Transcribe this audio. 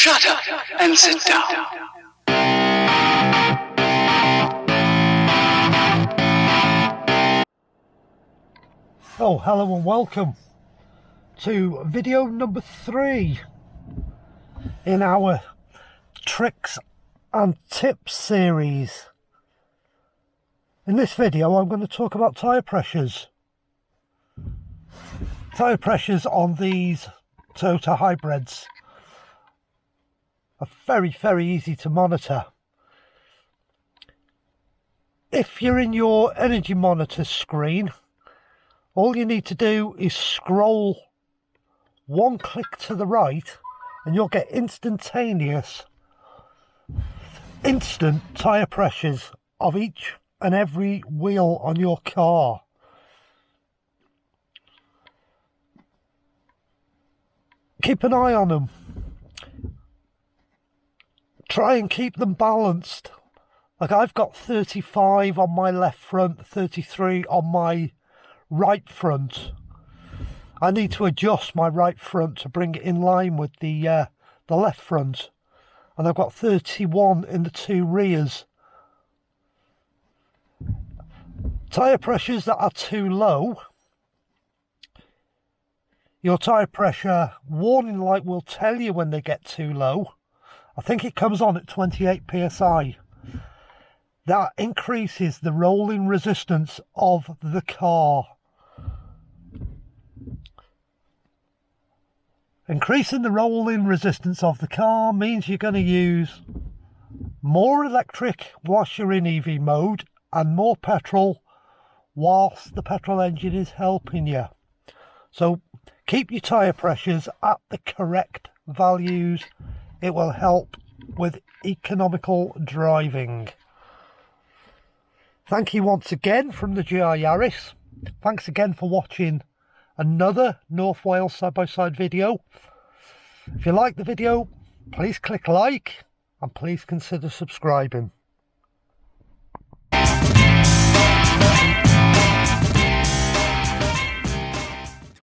Shut up and sit down. Oh, hello and welcome to video number 3 in our tricks and tips series. In this video I'm going to talk about tyre pressures. Tyre pressures on these Toyota hybrids are very easy to monitor. If you're in your energy monitor screen, all you need to do is scroll one click to the right and you'll get instant tyre pressures of each and every wheel on your car. Keep an eye on them. Try and keep them balanced. Like I've got 35 on my left front, 33 on my right front. I need to adjust my right front to bring it in line with the left front, and I've got 31 in the two rears. Tyre pressures that are too low, your tyre pressure warning light will tell you when they get too low. I think it comes on at 28 psi. That increases the rolling resistance of the car. Increasing the rolling resistance of the car means you're going to use more electric whilst you're in EV mode and more petrol whilst the petrol engine is helping you. So keep your tyre pressures at the correct values. It will help with economical driving. Thank you once again from the GR Yaris. Thanks again for watching another North Wales side-by-side video. If you like the video, please click like and please consider subscribing.